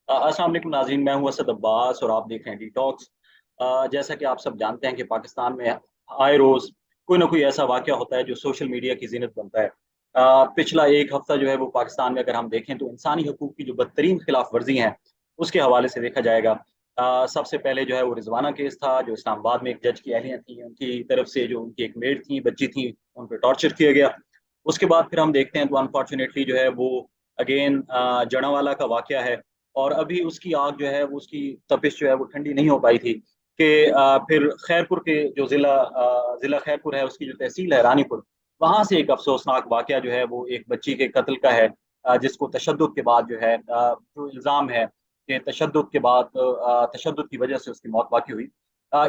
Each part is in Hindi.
अस्सलाम वालेकुम नाज़रीन, मैं हूं असद अब्बास और आप देख रहे हैं डिटॉक्स। जैसा कि आप सब जानते हैं कि पाकिस्तान में आए रोज़ कोई ना कोई ऐसा वाक़या होता है जो सोशल मीडिया की ज़ीनत बनता है। पिछला एक हफ़्ता जो है वो पाकिस्तान में अगर हम देखें तो इंसानी हकूक़ की जो बदतरीन खिलाफ वर्जी हैं उसके हवाले से देखा जाएगा। सबसे पहले जो है वो रिजवाना केस था, जो इस्लामाबाद में एक जज की अहलियाँ थी, उनकी तरफ से जो उनकी एक मेड थी, बच्ची थी, उन पर टॉर्चर किया गया। उसके बाद फिर हम देखते हैं तो अनफॉर्चुनेटली जो है वो अगेन जड़ावाला का वाक़या है। और अभी उसकी आग जो है वो उसकी तपिश जो है वो ठंडी नहीं हो पाई थी कि फिर खैरपुर के जो ज़िला खैरपुर है, उसकी जो तहसील है रानीपुर, वहाँ से एक अफसोसनाक वाक़या जो है वो एक बच्ची के कत्ल का है, जिसको तशद्दुद के बाद जो है जो इल्ज़ाम है कि तशद्दुद के बाद तशद्दुद की वजह से उसकी मौत वाक़ई हुई।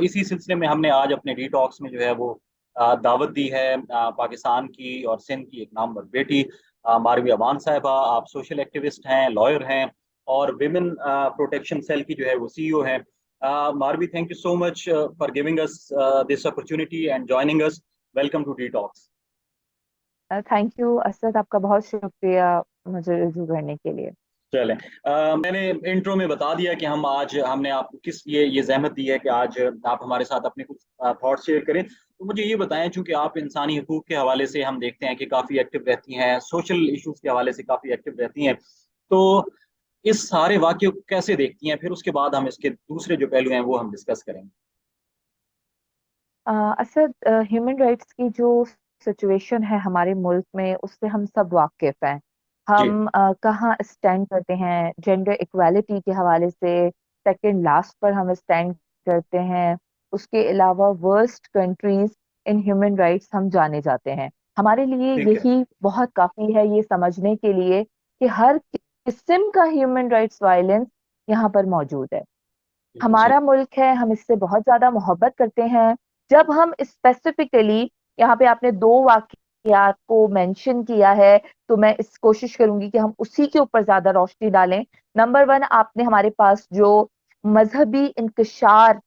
इसी सिलसिले में हमने आज अपने डिटॉक्स में जो है वो दावत दी है पाकिस्तान की और सिंध की एक नामवर बेटी मारवी अमान साहिबा। आप सोशल एक्टिविस्ट हैं, लॉयर हैं और विमेन प्रोटेक्शन सेल की जो है वो सीईओ है। Marvi, thank you so much for giving us this opportunity and joining us. Welcome to Detox. Thank you Asad, आपका बहुत शुक्रिया मुझे रिव्यू करने के लिए। चलें, मैंने इंट्रो में बता दिया कि हम आज हमने आपको किस लिए ये जहमत दी है कि आज आप हमारे साथ अपने कुछ थॉट्स शेयर करें। तो मुझे ये बताएं, चूंकि आप इंसानी हकूक के हवाले से हम देखते हैं कि काफ़ी एक्टिव रहती हैं, सोशल इश्यूज के हवाले से काफ़ी एक्टिव रहती हैं, तो इस सारे वाक्य को कैसे देखती हैं? फिर उसके बाद हम इसके दूसरे जो पहलू हैं वो हम डिस्कस करेंगे। असद, ह्यूमन राइट्स की जो सिचुएशन है हमारे मुल्क में उससे हम सब वाकिफ हैं। जी। हम कहाँ स्टैंड करते हैं जेंडर इक्वालिटी के हवाले से, सेकंड लास्ट पर हम स्टैंड करते हैं। उसके अलावा worst countries in human rights हम जाने जाते हैं। हमारे लिए ठीक है। यही बहुत काफी है ये समझने के लिए कि हर किस्म का ह्यूमन राइट्स वायलेंस यहाँ पर मौजूद है। बिल्कुल सही। हमारा मुल्क है, हम इससे बहुत ज्यादा मोहब्बत करते हैं। जब हम स्पेसिफिकली, यहाँ पे आपने दो वाकयात को मेंशन किया है, तो मैं इस कोशिश करूंगी कि हम उसी के ऊपर ज्यादा रोशनी डालें। नंबर वन, आपने हमारे पास जो मजहबी इंकशार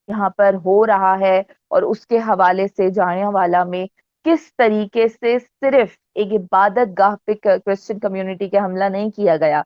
यहाँ पर हो रहा है और उसके हवाले से जानेवाला में किस तरीके से सिर्फ एक इबादत गाह पे क्रिश्चियन कम्युनिटी के हमला नहीं किया गया,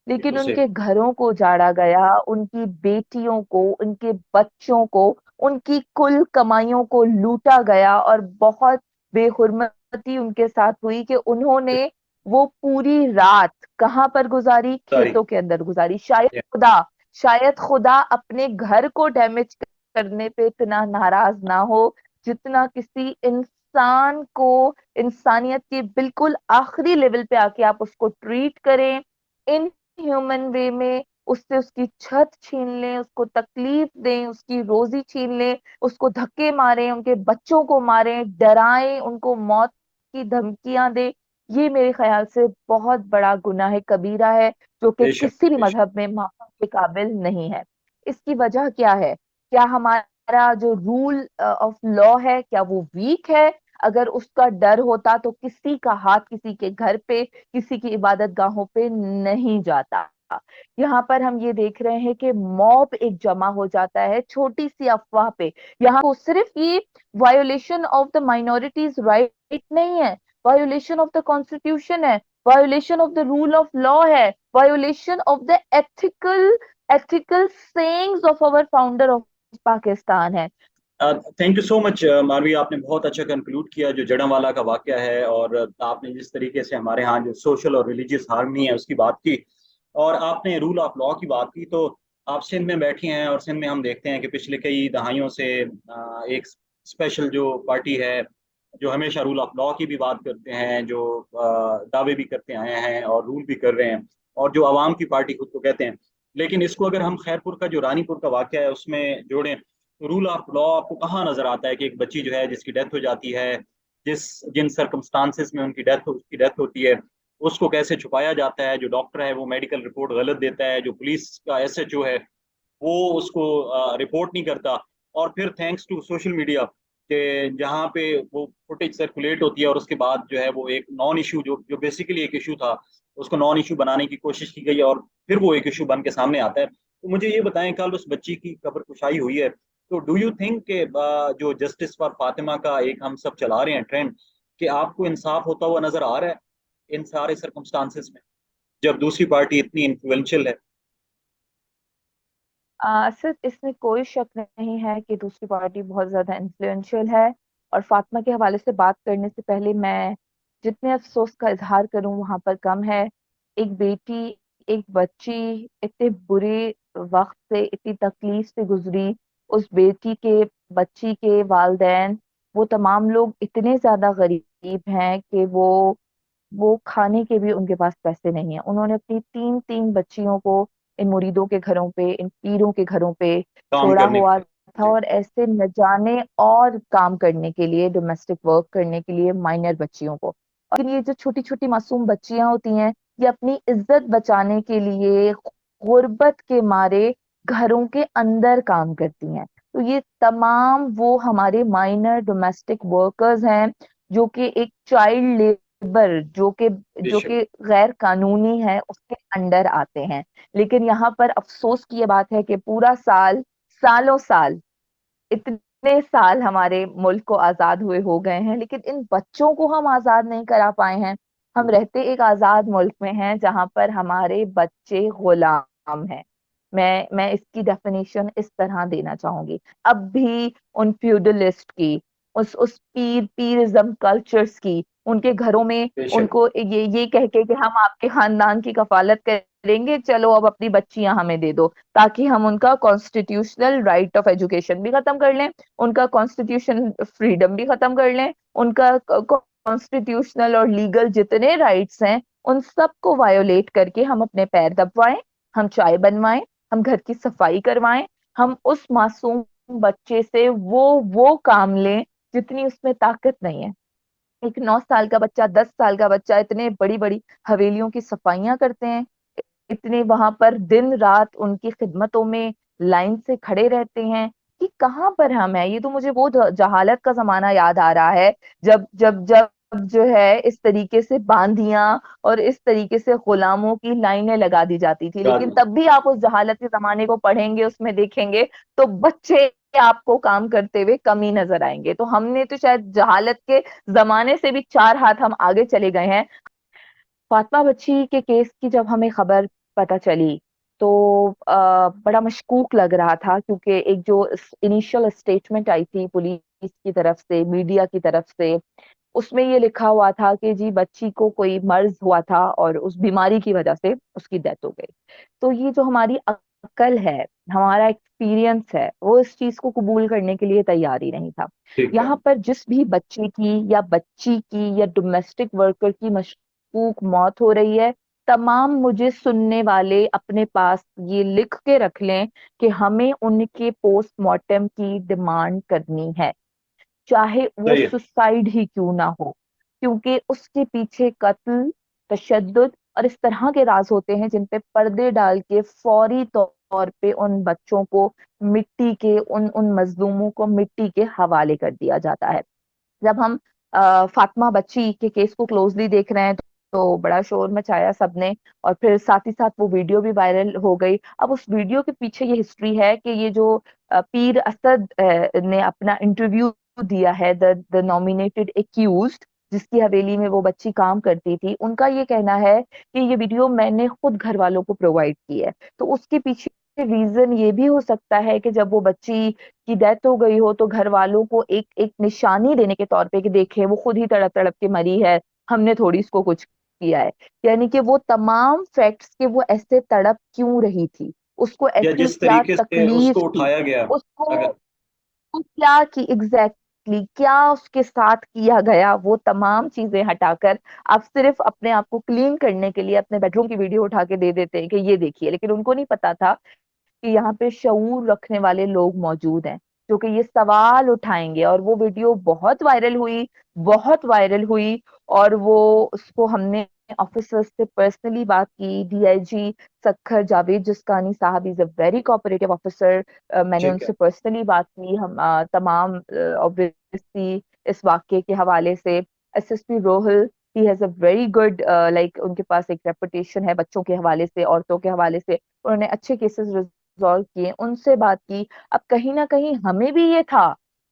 लेकिन बिल्कुल सही। उनके घरों को जाड़ा गया, उनकी बेटियों को, उनके बच्चों को, उनकी कुल कमाइयों को लूटा गया और बहुत बेहुरमती उनके साथ हुई कि उन्होंने वो पूरी रात कहाँ पर गुजारी? सॉरी। खेतों के अंदर गुजारी। शायद खुदा अपने घर को डैमेज करने पे इतना नाराज ना हो जितना किसी इंसान को इंसानियत के बिल्कुल आखिरी लेवल पे आके आप उसको ट्रीट करें इन ह्यूमन वे में, उससे उसकी छत छीन लें, उसको तकलीफ दें, उसकी रोजी छीन लें, उसको धक्के मारें, उनके बच्चों को मारें, डराएं, उनको मौत की धमकियां दें। ये मेरे ख्याल से बहुत बड़ा गुनाह कबीरा है जो कि बेशक किसी भी बेशक। मजहब में माफी के काबिल नहीं है। इसकी वजह क्या है? क्या हमारा जो रूल ऑफ लॉ है क्या वो वीक है? अगर उसका डर होता तो किसी का हाथ किसी के घर पे, किसी की इबादत गाहों पे नहीं जाता। यहाँ पर हम ये देख रहे हैं कि मॉब एक जमा हो जाता है छोटी सी अफवाह पे। यहाँ को सिर्फ ये violation of the minorities right नहीं है, वायोलेशन ऑफ द कॉन्स्टिट्यूशन है, violation of the rule of law है, violation of the ethical ethical sayings of our founder of Pakistan है। Thank you so much Marvi, आपने बहुत अच्छा कंक्लूड किया जो जड़ावाला का वाकया है, और आपने जिस तरीके से हमारे यहाँ जो सोशल और रिलीजियस हार्मनी है उसकी बात की, और आपने रूल ऑफ लॉ की बात की। तो आप सिंध में बैठी हैं और सिंध में हम देखते हैं कि पिछले कई दहाइयों से एक स्पेशल जो पार्टी है जो हमेशा रूल ऑफ लॉ की भी बात करते हैं, जो दावे भी करते आए हैं और रूल भी कर रहे हैं, और जो आवाम की पार्टी खुद को कहते हैं। लेकिन इसको अगर हम खैरपुर का जो रानीपुर का वाकया है उसमें जोड़ें, रूल ऑफ लॉ आपको कहाँ नजर आता है कि एक बच्ची जो है जिसकी डेथ हो जाती है, जिस जिन सर्कमस्टांसेस में उसकी डेथ होती है, उसको कैसे छुपाया जाता है? जो डॉक्टर है वो मेडिकल रिपोर्ट गलत देता है, जो पुलिस का एसएचओ है वो उसको रिपोर्ट नहीं करता, और फिर थैंक्स टू सोशल मीडिया कि जहाँ पे वो फुटेज सर्कुलेट होती है और उसके बाद जो है वो एक नॉन इशू, जो जो बेसिकली एक इशू था, उसको नॉन इशू बनाने की कोशिश की गई है और फिर वो एक इशू बन के सामने आता है। तो मुझे ये बताएं, कल उस बच्ची की कब्र कुशाई हुई है, तो डू यू थिंक कि जो जस्टिस फॉर फातिमा का एक हम सब चला रहे हैं ट्रेंड, कि आपको इंसाफ होता हुआ नजर आ रहा है इन सारे सर्कमस्टांसेस में, जब दूसरी पार्टी इतनी इन्फ्लुएंशियल है? सिर्फ इसमें कोई शक नहीं है कि दूसरी पार्टी बहुत ज्यादा इन्फ्लुएंशियल है। और फातिमा के हवाले से बात करने से पहले मैं जितने अफसोस का इजहार करूं वहां पर कम है। एक बेटी, एक बच्ची इतने बुरे वक्त से, इतनी तकलीफ से गुजरी। उस बेटी के, बच्ची के वालिदैन, वो तमाम लोग इतने ज्यादा गरीब हैं कि वो खाने के भी उनके पास पैसे नहीं है। उन्होंने अपनी तीन तीन बच्चियों को इन मुरीदों के घरों पे, इन पीरों के घरों पे काम छोड़ा करने के हुआ लिए। था, जी। और ऐसे न जाने और काम करने के लिए, डोमेस्टिक वर्क करने के लिए माइनर बच्चियों को। और ये जो छोटी छोटी मासूम बच्चियां होती हैं, ये अपनी इज्जत बचाने के लिए गुर्बत के मारे घरों के अंदर काम करती हैं। तो ये तमाम वो हमारे माइनर डोमेस्टिक वर्कर्स हैं, जो कि एक चाइल्ड लेबर, जो बेशक। कि गैर कानूनी है, उसके अंडर आते हैं। लेकिन यहाँ पर अफसोस की ये बात है कि पूरा साल, सालों साल, इतने साल हमारे मुल्क को आजाद हुए हो गए हैं, लेकिन इन बच्चों को हम आजाद नहीं करा पाए हैं। हम रहते एक आजाद मुल्क में हैं जहां पर हमारे बच्चे गुलाम हैं। मैं इसकी डेफिनेशन इस तरह देना चाहूंगी। अब भी उन फ्यूडलिस्ट की, उस पीरिज्म कल्चर्स की, उनके घरों में बेशक। उनको ये कह के कि हम आपके खानदान की कफालत करेंगे, चलो अब अपनी बच्चियां हमें दे दो, ताकि हम उनका कॉन्स्टिट्यूशनल राइट ऑफ एजुकेशन भी खत्म कर लें, उनका कॉन्स्टिट्यूशन फ्रीडम भी खत्म कर लें, उनका कॉन्स्टिट्यूशनल और लीगल जितने राइट्स हैं उन सबको वायोलेट करके हम अपने पैर दबवाएं, हम चाय बनवाएं, हम घर की सफाई करवाएं, हम उस मासूम बच्चे से वो काम लें जितनी उसमें ताकत नहीं है। एक 9 साल का बच्चा, 10 साल का बच्चा इतने बड़ी बड़ी हवेलियों की सफाइयां करते हैं, इतने वहां पर दिन रात उनकी खिदमतों में लाइन से खड़े रहते हैं, कि कहाँ पर हम हैं। ये तो मुझे वो जहालत का जमाना याद आ रहा है, जब जब जब जो है इस तरीके से बांदियां और इस तरीके से गुलामों की लाइनें लगा दी जाती थी। लेकिन याद। तब भी आप उस जहालत के जमाने को पढ़ेंगे, उसमें देखेंगे तो बच्चे आपको काम करते हुए कम ही नजर आएंगे। तो हमने तो शायद जहालत के जमाने से भी 4 हाथ हम आगे चले गए हैं। फातिमा बच्ची के केस की जब हमें खबर पता चली तो बड़ा मशकूक लग रहा था, क्योंकि एक जो इनिशियल स्टेटमेंट आई थी पुलिस की तरफ से, मीडिया की तरफ से, उसमें ये लिखा हुआ था कि जी बच्ची को कोई मर्ज हुआ था और उस बीमारी की वजह से उसकी डेथ हो गई। तो ये जो हमारी अक्ल है, हमारा एक्सपीरियंस है, वो इस चीज को कबूल करने के लिए तैयार ही नहीं था। ठीक है। यहाँ पर जिस भी बच्चे की या बच्ची की या डोमेस्टिक वर्कर की मशकूक मौत हो रही है, तमाम मुझे सुनने वाले अपने पास ये लिख के रख लें कि हमें उनके पोस्टमार्टम की डिमांड करनी है, चाहे वो सही है। सुसाइड ही क्यों ना हो। क्योंकि उसके पीछे कत्ल, तशद्दुद और इस तरह के राज होते हैं जिन पे पर्दे डाल के फौरी तौर पे उन बच्चों को मिट्टी के, उन उन मजलूमों को मिट्टी के हवाले कर दिया जाता है। जब हम फातिमा बच्ची के केस को क्लोजली देख रहे हैं तो बड़ा शोर मचाया सबने, और फिर साथ ही साथ वो वीडियो भी वायरल हो गई। अब उस वीडियो के पीछे ये हिस्ट्री है कि ये जो पीर असद ने अपना इंटरव्यू दिया है, द नॉमिनेटेड एक्यूज्ड, जिसकी हवेली में वो बच्ची काम करती थी, उनका ये कहना है कि ये वीडियो मैंने खुद घर वालों को प्रोवाइड की है। तो उसके पीछे रीजन ये भी हो सकता है कि जब वो बच्ची की डेथ हो गई हो तो घर वालों को एक एक निशानी देने के तौर पे कि देखें वो खुद ही तड़प तड़प के मरी है, हमने थोड़ी इसको कुछ किया है। यानी कि वो तमाम फैक्ट्स के वो ऐसे तड़प क्यों रही थी, उसको या ऐसी जिस क्या तरीके से तकलीफ उसको थी, उठाया गया। उसको अगर। वो क्या की एग्जैक्टली क्या उसके साथ किया गया, वो तमाम चीजें हटाकर आप सिर्फ अपने आप को क्लीन करने के लिए अपने बेडरूम की वीडियो उठा के दे देते हैं कि ये देखिए। लेकिन उनको नहीं पता था कि यहाँ पे शऊर रखने वाले लोग मौजूद हैं जो कि ये सवाल उठाएंगे। और वो वीडियो बहुत वायरल हुई, बहुत वायरल हुई। और वो उसको हमने ऑफिसर्स से पर्सनली बात की, डीआईजी सखर जावेद जिस्कानी साहब is a very cooperative officer, मैंने ठीक है। उनसे पर्सनली बात की। हम तमाम ऑब्वियसली इस वाक्य के हवाले से, SSP Rohail, he has a very good, like उनके पास एक रेपुटेशन है बच्चों के हवाले से, औरतों के हवाले से, उन्होंने अच्छे केसेस रिजॉल्व किए, उनसे बात की। अब कहीं ना कहीं हमें भी ये था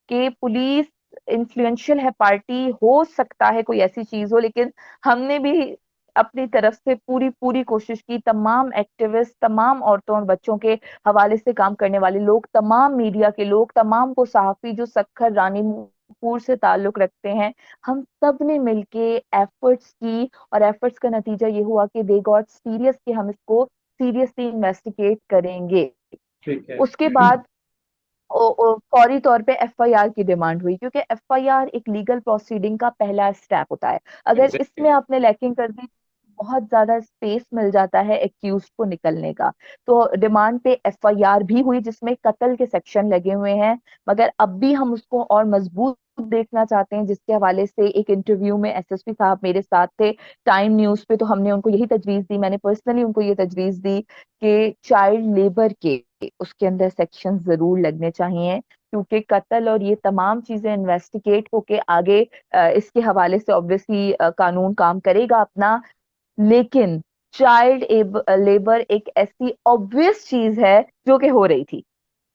कि पुलिस इन्फ्लुएंशियल है, पार्टी हो सकता है कोई ऐसी चीज हो, लेकिन हमने भी अपनी तरफ से पूरी पूरी कोशिश की, तमाम एक्टिविस्ट, तमाम औरतों और बच्चों के हवाले से काम करने वाले लोग, तमाम मीडिया के लोग, तमाम को सहाफी जो सक्खर रानीपुर से ताल्लुक रखते हैं, हम सब ने मिलके एफर्ट्स की, और एफर्ट्स का नतीजा ये हुआ कि दे गॉट सीरियस कि हम इसको सीरियसली इन्वेस्टिगेट करेंगे। ठीक है। उसके बाद फौरी तौर पे एफआईआर की डिमांड हुई, क्योंकि एफआईआर एक लीगल प्रोसीडिंग का पहला स्टेप होता है। अगर एग्जैक्टली। इसमें आपने लैकिंग कर दी, बहुत ज्यादा स्पेस मिल जाता है एक्यूज को निकलने का। तो डिमांड पे एफआईआर भी हुई जिसमें कत्ल के सेक्शन लगे हुए हैं, मगर अब भी हम उसको और मजबूत देखना चाहते हैं, जिसके हवाले से एक इंटरव्यू में एसएसपी साहब मेरे साथ थे टाइम न्यूज पे, तो हमने उनको यही तजवीज दी, मैंने पर्सनली उनको ये तजवीज दी कि चाइल्ड लेबर के उसके अंदर सेक्शन जरूर लगने चाहिए, क्योंकि कत्ल और ये तमाम चीजें इन्वेस्टिगेट होके आगे इसके हवाले से ऑब्वियसली कानून काम करेगा अपना। लेकिन चाइल्ड लेबर एक ऐसी ऑब्वियस चीज है जो कि हो रही थी,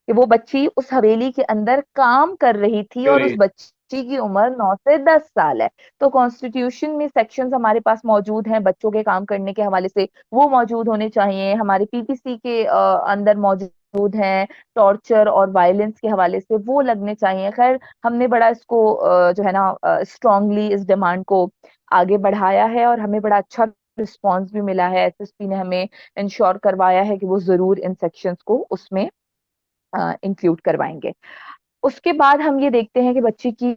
कि वो बच्ची उस हवेली के अंदर काम कर रही थी और उस बच्ची की उम्र 9 से 10 साल है। तो कॉन्स्टिट्यूशन में सेक्शंस हमारे पास मौजूद हैं बच्चों के काम करने के हवाले से, वो मौजूद होने चाहिए, हमारे पीपीसी के अंदर मौजूद हैं टॉर्चर और वायलेंस के हवाले से, वो लगने चाहिए। खैर, हमने बड़ा इसको जो है ना स्ट्रांगली इस डिमांड को आगे बढ़ाया है, और हमें बड़ा अच्छा रिस्पॉन्स भी मिला है। एसएसपी ने हमें इंश्योर करवाया है कि वो जरूर इन सेक्शंस को उसमें इंक्लूड करवाएंगे। उसके बाद हम ये देखते हैं कि बच्ची की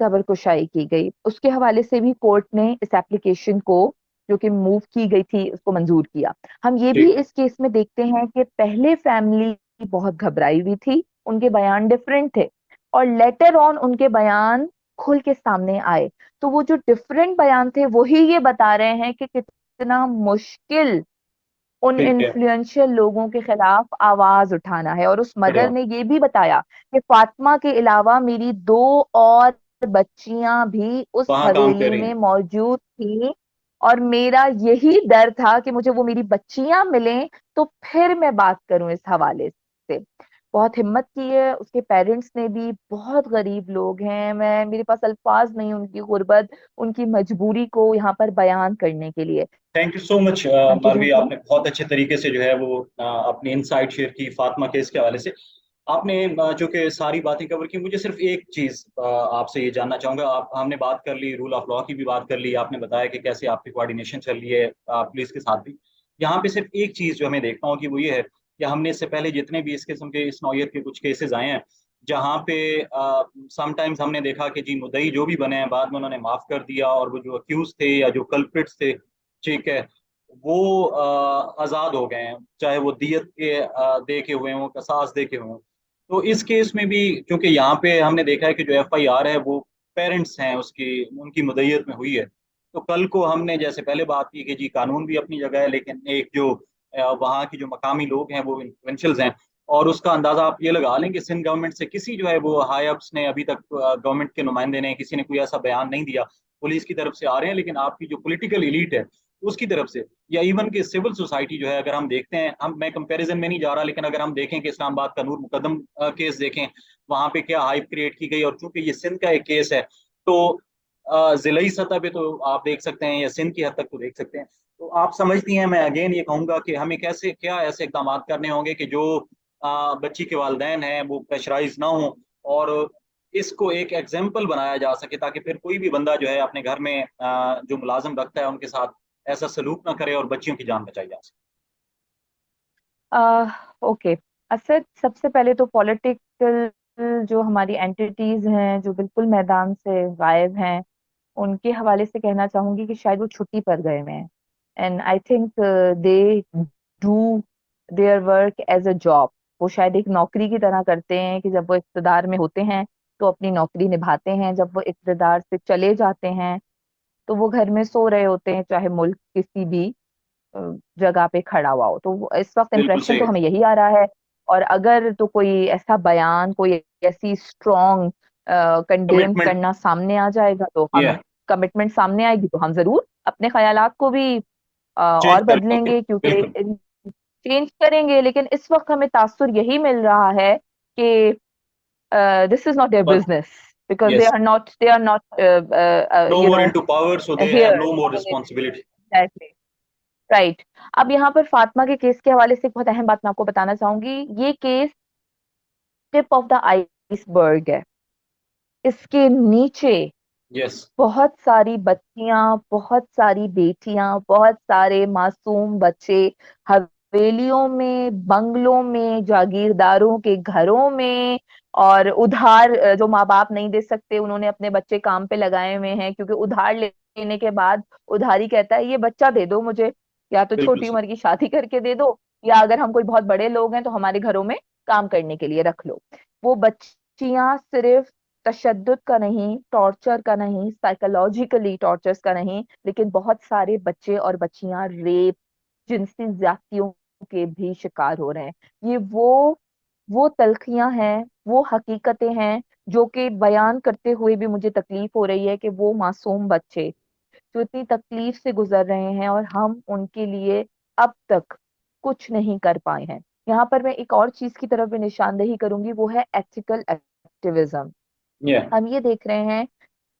कब्र कुशाई की गई, उसके हवाले से भी कोर्ट ने इस एप्लीकेशन को जो कि मूव की गई थी उसको मंजूर किया। हम ये भी ठीक है। इस केस में देखते हैं कि पहले फैमिली बहुत घबराई हुई थी, उनके बयान डिफरेंट थे, और लेटर ऑन उनके बयान खुल के सामने आए। तो वो जो डिफरेंट बयान थे वही ये बता रहे हैं कि कितना मुश्किल उन ठीक है। इन्फ्लुएंशियल लोगों के खिलाफ आवाज उठाना है। और उस अरे मदर वाह। ने ये भी बताया कि फातिमा के अलावा मेरी 2 और बच्चियां भी उस वहां काम कर हवेली रही में हैं। मौजूद थी, और मेरा यही डर था कि मुझे वो मेरी बच्चियां मिलें तो फिर मैं बात करूं इस हवाले से। बहुत हिम्मत की है उसके पेरेंट्स ने भी, बहुत गरीब लोग हैं, मैं मेरे पास अल्फाज नहीं उनकी गुर्बत, उनकी मजबूरी को यहाँ पर बयान करने के लिए। थैंक यू सो मच हाँ जी, मालवी, पूछिए। आपने बहुत अच्छे तरीके से जो है वो अपनी इनसाइट शेयर की फातिमा केस के हवाले से। आपने जो कि सारी बातें कवर की, मुझे सिर्फ एक चीज आपसे ये जानना चाहूंगा। आप हमने बात कर ली, रूल ऑफ लॉ की भी बात कर ली, आपने बताया कि कैसे आपकी कोऑर्डिनेशन चल रही है पुलिस के साथ भी। यहाँ पे सिर्फ एक चीज जो हमें देखना होगी वो ये है कि हमने इससे पहले जितने भी इस किस्म के इस नौयत के कुछ केसेस आए हैं, जहाँ पे समटाइम्स हमने देखा कि जी मुद्दई जो भी बने हैं बाद में उन्होंने माफ कर दिया, और वो जो अक्यूज थे या जो कल्प्रिट्स थे, ठीक है, वो आज़ाद हो गए हैं, चाहे वो दियत के दे के हुए हों, कसास दे के हुए हों। तो इस केस में भी क्योंकि यहाँ पे हमने देखा है कि जो एफआईआर है वो पेरेंट्स हैं उसकी, उनकी मुद्दईयत में हुई है। तो कल को हमने जैसे पहले बात की कि जी कानून भी अपनी जगह है, लेकिन एक जो वहाँ की जो मकामी लोग हैं वो इन्फ्लुएंशियल्स हैं। और उसका अंदाजा आप ये लगा लें कि सिंध गवर्नमेंट से किसी जो है वो हाई अप्स ने अभी तक, गवर्नमेंट के नुमाइंदे ने, किसी ने कोई ऐसा बयान नहीं दिया। पुलिस की तरफ से आ रहे हैं, लेकिन आपकी जो पॉलिटिकल इलीट है उसकी तरफ से, या इवन कि सिविल सोसाइटी जो है, अगर हम देखते हैं, हम मैं कंपैरिजन में नहीं जा रहा, लेकिन अगर हम देखें कि इस्लामाबाद का नूर मुकदम केस देखें, वहां पे क्या हाइप क्रिएट की गई, और चूंकि ये सिंध का एक केस है, तो जिलाई सतह पे तो आप देख सकते हैं, या सिंध की हद तक तो देख सकते हैं। तो आप समझती हैं, मैं अगेन ये कहूंगा कि हमें कैसे क्या ऐसे इकदाम करने होंगे कि जो बच्ची के वालिदैन हैं वो प्रेशराइज ना हो, और इसको एक एग्जाम्पल बनाया जा सके, ताकि फिर कोई भी बंदा जो है अपने घर में जो मुलाजिम रखता है उनके साथ ऐसा सलूक ना करे और बच्चियों की जान बचाई जा सके। ओके। असद, सबसे पहले तो पॉलिटिकल जो हमारी एंटिटीज हैं जो बिल्कुल मैदान से गायब हैं, उनके हवाले से कहना चाहूंगी कि शायद वो छुट्टी पर गए हुए हैं, and I think they do their work as a job. वो शायद एक नौकरी की तरह करते हैं कि जब वो इक़्तिदार में होते हैं तो अपनी नौकरी निभाते हैं, जब वो इक़्तिदार से चले जाते हैं तो वो घर में सो रहे होते हैं, चाहे मुल्क किसी भी अ, जगह पे खड़ा हुआ हो। तो इस वक्त बिल्कुल इम्प्रेशन सही तो है। हमें यही आ रहा है। और अगर तो कोई ऐसा बयान, कोई ऐसी स्ट्रॉन्ग कंडेम कमिटमेंट। करना सामने आ जाएगा तो ये हम, कमिटमेंट सामने आएगी तो हम जरूर अपने ख्यालात को भी चेंज और कर पाओगे। बदलेंगे, क्योंकि बिल्कुल। चेंज करेंगे। लेकिन इस वक्त हमें तासुर यही मिल रहा है कि this is not there but business, because yes, they are not no you more know into power, so they have here no more responsibility. Exactly, right. अब यहाँ पर फातिमा के केस के हवाले से एक बहुत अहम बात मैं आपको बताना चाहूंगी। ये case tip of the iceberg है। इसके नीचे यस। बहुत सारी बच्चियां, बहुत सारी बेटियां, बहुत सारे मासूम बच्चे हवेलियों में, बंगलों में, जागीरदारों के घरों में, और उधार जो माँ बाप नहीं दे सकते उन्होंने अपने बच्चे काम पे लगाए हुए हैं, क्योंकि उधार लेने के बाद उधारी कहता है ये बच्चा दे दो मुझे, या तो बिल्कुल छोटी सही। उम्र की शादी करके दे दो, या अगर हम कोई बहुत बड़े लोग हैं तो हमारे घरों में काम करने के लिए रख लो। वो बच्चियां सिर्फ तशद्दुद का नहीं, टॉर्चर का नहीं, साइकोलॉजिकली टॉर्चर्स का नहीं, लेकिन बहुत सारे बच्चे और बच्चियां रेप, जिनसी ज्यादतियों के भी शिकार हो रहे हैं। ये वो तल्खियां हैं, वो हकीकतें हैं जो कि बयान करते हुए भी मुझे तकलीफ हो रही है कि वो मासूम बच्चे जो इतनी तकलीफ से गुजर रहे हैं और हम उनके लिए अब तक कुछ नहीं कर पाए हैं। यहाँ पर मैं एक और चीज की तरफ भी निशानदेही करूंगी, वो है एथिकल एक्टिविज्म। या हम ये देख रहे हैं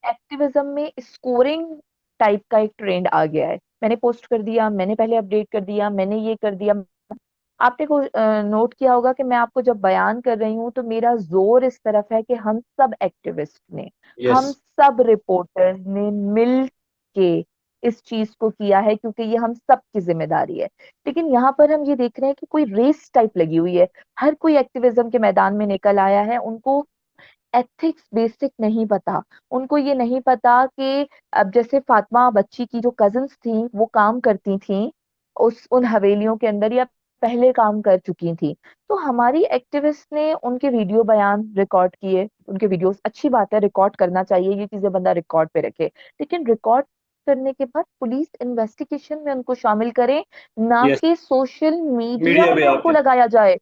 एक्टिविज्म में स्कोरिंग टाइप का एक ट्रेंड आ गया है। मैंने पोस्ट कर दिया, मैंने पहले अपडेट कर दिया, मैंने ये कर दिया। आपने को नोट किया होगा कि मैं आपको जब बयान कर रही हूँ तो मेरा जोर इस तरफ है कि हम सब एक्टिविस्ट ने, यस। हम सब रिपोर्टर्स ने मिल के इस चीज को किया है, क्योंकि ये हम सब की जिम्मेदारी है। लेकिन यहाँ पर हम ये देख रहे हैं कि कोई रेस टाइप लगी हुई है। हर कोई एक्टिविज्म के मैदान में निकल आया है, उनको एथिक्स बेसिक नहीं पता। उनको ये नहीं पता कि अब जैसे फातिमा बच्ची की जो कजिन्स थी वो काम करती थी उस उन हवेलियों के अंदर, या पहले काम कर चुकी थी, तो हमारी एक्टिविस्ट ने उनके वीडियो बयान रिकॉर्ड किए। उनके वीडियोस अच्छी बात है, रिकॉर्ड करना चाहिए, ये चीजें बंदा रिकॉर्ड पे रखे, लेकिन रिकॉर्ड करने के बाद पुलिस इन्वेस्टिगेशन में उनको शामिल करें, ना यस। कि सोशल मीडिया मीडिया पे में उनको आके। लगाया जाए।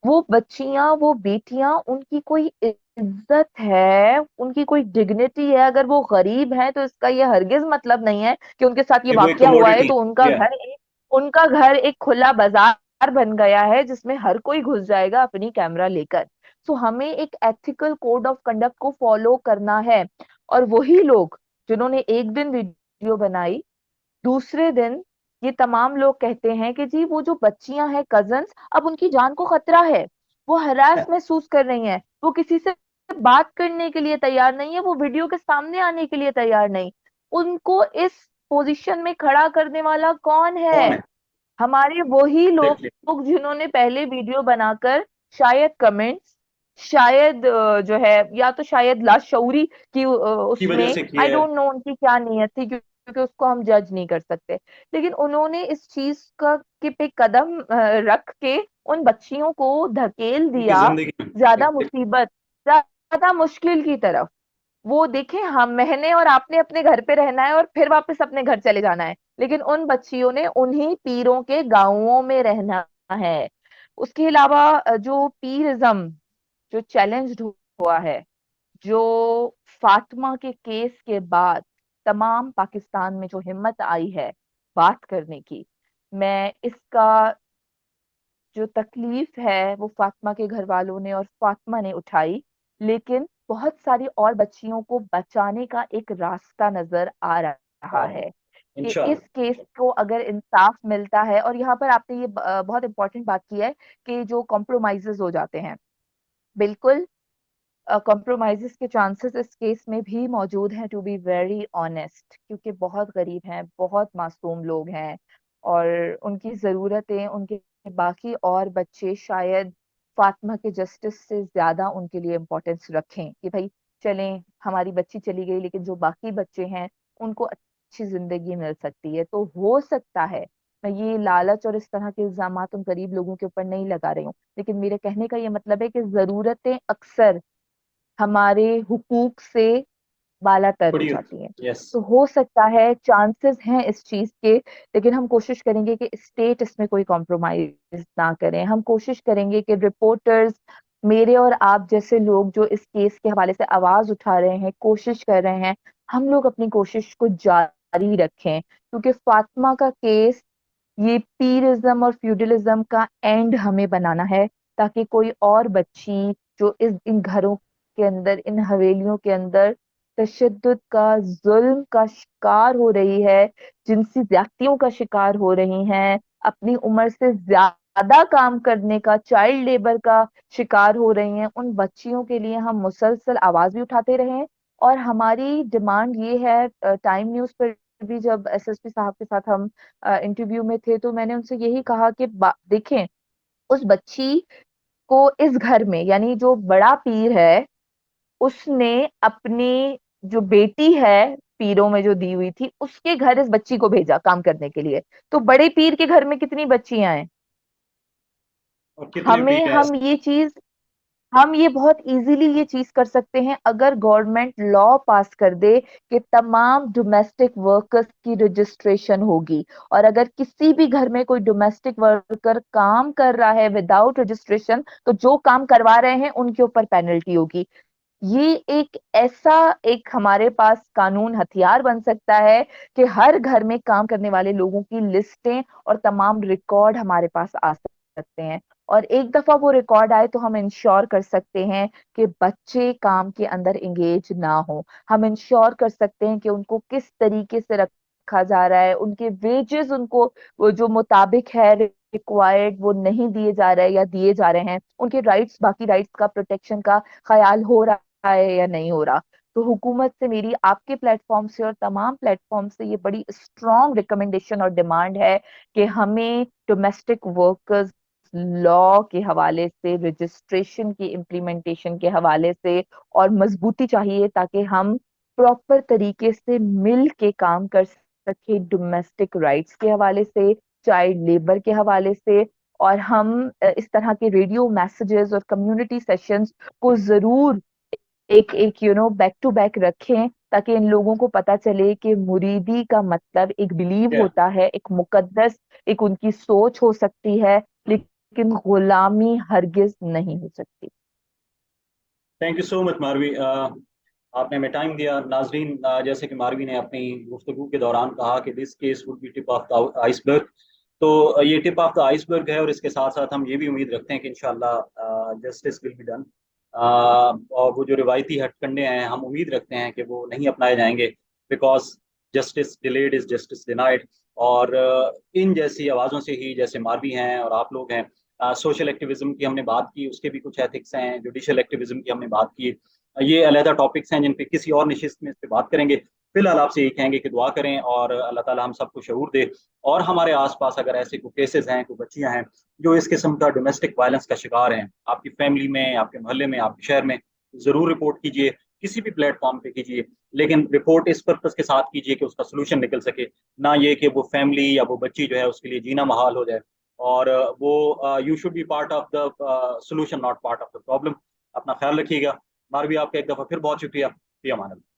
वो बच्चियां, वो बेटियां, उनकी कोई इज्जत है, उनकी कोई डिग्निटी है। अगर वो गरीब हैं तो इसका ये हरगिज मतलब नहीं है कि उनके साथ ये कि वो एक वाकया हुआ है कमोडिटी। तो या उनका घर एक खुला बाजार बन गया है जिसमें हर कोई घुस जाएगा अपनी कैमरा लेकर। सो हमें एक एथिकल कोड ऑफ कंडक्ट को फॉलो करना है। और वही लोग जिन्होंने एक दिन वीडियो बनाई, दूसरे दिन ये तमाम लोग कहते हैं कि जी वो जो बच्चियां हैं कजन्स, अब उनकी जान को खतरा है, वो हरास महसूस कर रही हैं, वो किसी से बात करने के लिए तैयार नहीं है, वो वीडियो के सामने आने के लिए तैयार नहीं। उनको इस पोजीशन में खड़ा करने वाला कौन कौन है? है? हमारे वही एग्जैक्टली। लोग जिन्होंने पहले वीडियो बनाकर शायद कमेंट्स, शायद जो है, या तो शायद लाशऊरी की की वजह उसमें, से आई किया है। डोंट नो उनकी क्या नीयत थी, क्योंकि उसको हम जज नहीं कर सकते। लेकिन उन्होंने इस चीज का के पे कदम रख के उन बच्चियों को धकेल उनकी दिया जिंदगी में। ज्यादा एग्जैक्टली। मुसीबत, ज्यादा मुश्किल की तरफ। वो देखें, हम मैंने और आपने अपने घर पे रहना है और फिर वापस अपने घर चले जाना है, लेकिन उन बच्चियों ने उन्हीं पीरों के गांवों में रहना है। उसके अलावा जो पीरिज्म जो चैलेंज्ड हुआ है, जो फातिमा के केस के बाद तमाम पाकिस्तान में जो हिम्मत आई है बात करने की, मैं इसका जो तकलीफ है वो फातिमा के घर वालों ने और फातिमा ने उठाई, लेकिन बहुत सारी और बच्चियों को बचाने का एक रास्ता नजर आ रहा है कि इस इंशाल्लाह। केस को अगर इंसाफ मिलता है। और यहाँ पर आपने ये बहुत इंपॉर्टेंट बात की है कि जो कॉम्प्रोमाइजेस हो जाते हैं, बिल्कुल कॉम्प्रोमाइजेस के चांसेस इस केस में भी मौजूद हैं, टू बी वेरी ऑनेस्ट, क्योंकि बहुत गरीब हैं, बहुत मासूम लोग हैं, और उनकी ज़रूरतें, उनके बाकी और बच्चे शायद फातिमा के जस्टिस से ज्यादा उनके लिए इम्पोर्टेंस रखें कि भाई चलें, हमारी बच्ची चली गई लेकिन जो बाकी बच्चे हैं उनको अच्छी जिंदगी मिल सकती है। तो हो सकता है, मैं ये लालच और इस तरह के इल्जामात उन गरीब लोगों के ऊपर नहीं लगा रही हूँ, लेकिन मेरे कहने का ये मतलब है कि जरूरतें अक्सर हमारे हुकूक से बालातर हो बड़ी। जाती हैं। यस। तो हो सकता है, चांसेस हैं इस चीज के, लेकिन हम कोशिश करेंगे कि स्टेट इसमें कोई कॉम्प्रोमाइज ना करें। हम कोशिश करेंगे कि रिपोर्टर्स, मेरे और आप जैसे लोग जो इस केस के हवाले से आवाज उठा रहे हैं, कोशिश कर रहे हैं, हम लोग अपनी कोशिश को जारी रखें, क्योंकि फातिमा का केस ये पीरिज्म और फ्यूडलिज्म का एंड हमें बनाना है, ताकि कोई और बच्ची जो इस इन घरों के अंदर, इन हवेलियों के अंदर तशद्दुद का, जुल्म का शिकार हो रही है, जिनसी ज्यादतियों का शिकार हो रही हैं, अपनी उम्र से ज्यादा काम करने का, चाइल्ड लेबर का शिकार हो रही हैं, उन बच्चियों के लिए हम मुसलसल आवाज भी उठाते रहे हैं। और हमारी डिमांड ये है, टाइम न्यूज पर भी जब एसएसपी साहब के साथ हम इंटरव्यू में थे, तो मैंने उनसे यही कहा कि देखें, उस बच्ची को इस घर में, यानी जो बड़ा पीर है, उसने अपनी जो बेटी है पीरों में जो दी हुई थी, उसके घर इस बच्ची को भेजा काम करने के लिए। तो बड़े पीर के घर में कितनी बच्चियां हैं? और कितने हमें पीर हैं? हम ये चीज हम ये बहुत इजीली ये चीज कर सकते हैं अगर गवर्नमेंट लॉ पास कर दे कि तमाम डोमेस्टिक वर्कर्स की रजिस्ट्रेशन होगी। और अगर किसी भी घर में कोई डोमेस्टिक वर्कर काम कर रहा है विदाउट रजिस्ट्रेशन, तो जो काम करवा रहे हैं उनके ऊपर पेनल्टी होगी। ये एक ऐसा एक हमारे पास कानून हथियार बन सकता है कि हर घर में काम करने वाले लोगों की लिस्टें और तमाम रिकॉर्ड हमारे पास आ सकते हैं। और एक दफा वो रिकॉर्ड आए तो हम इंश्योर कर सकते हैं कि बच्चे काम के अंदर एंगेज ना हो। हम इंश्योर कर सकते हैं कि उनको किस तरीके से रखा जा रहा है, उनके वेजेस उनको वो जो मुताबिक है रिक्वायर्ड वो नहीं दिए जा रहे हैं या दिए जा रहे हैं, उनके राइट्स, बाकी राइट्स का प्रोटेक्शन का ख्याल हो रहा है या नहीं हो रहा। तो हुकूमत से मेरी आपके प्लेटफॉर्म से और तमाम प्लेटफॉर्म से ये बड़ी स्ट्रॉन्ग रिकमेंडेशन और डिमांड है कि हमें डोमेस्टिक वर्कर्स लॉ के हवाले से, रजिस्ट्रेशन की इम्प्लीमेंटेशन के हवाले से और मजबूती चाहिए, ताकि हम प्रॉपर तरीके से मिल के काम कर सके डोमेस्टिक राइट्स के हवाले से, चाइल्ड लेबर के हवाले से। और हम इस तरह के रेडियो मैसेजेस और कम्युनिटी सेशंस को जरूर एक एक बैक टू बैक रखें, ताकि इन लोगों को पता चले कि मुरीदी का मतलब एक बिलीव क्या? होता है, एक मुकद्दस, एक उनकी सोच हो सकती है, लेकिन गुलामी हरगिज नहीं हो सकती। Thank you so much Marvi. आपने हमें टाइम दिया। नाजरीन, जैसे कि मारवी ने अपनी गुफ्तगू के दौरान कहा कि this case would be tip of the iceberg, तो ये टिप ऑफ द आइसबर्ग है, और इसके साथ साथ हम ये भी उम्मीद रखते हैं कि इंशाल्लाह जस्टिस विल बी डन। और वो जो रिवायती हथकंडे हैं, हम उम्मीद रखते हैं कि वो नहीं अपनाए जाएंगे, because justice delayed is justice denied. और इन जैसी आवाज़ों से ही, जैसे मारवी हैं और आप लोग हैं, सोशल एक्टिविज्म की हमने बात की, उसके भी कुछ एथिक्स हैं, जुडिशल एक्टिविज्म की हमने बात की। ये अलहदा टॉपिक्स हैं जिन पे किसी और निशिस्त में इस पे बात करेंगे। फिलहाल आपसे यही कहेंगे कि दुआ करें और अल्लाह ताला हम सबको शऊर दे। और हमारे आसपास अगर ऐसे कोई केसेस हैं, कोई बच्चियां हैं जो इस किस्म का डोमेस्टिक वायलेंस का शिकार हैं, आपकी फैमिली में, आपके मोहल्ले में, आपके शहर में, जरूर रिपोर्ट कीजिए, किसी भी प्लेटफॉर्म पे कीजिए। लेकिन रिपोर्ट इस पर्पज के साथ कीजिए कि उसका सोल्यूशन निकल सके, ना ये कि वो फैमिली या वो बच्ची जो है उसके लिए जीना महाल हो जाए। और वो you should be part of the solution, not part of the problem. अपना ख्याल रखिएगा। मारवी, आपका एक दफ़ा फिर बहुत शुक्रिया। फी अमान अल्लाह।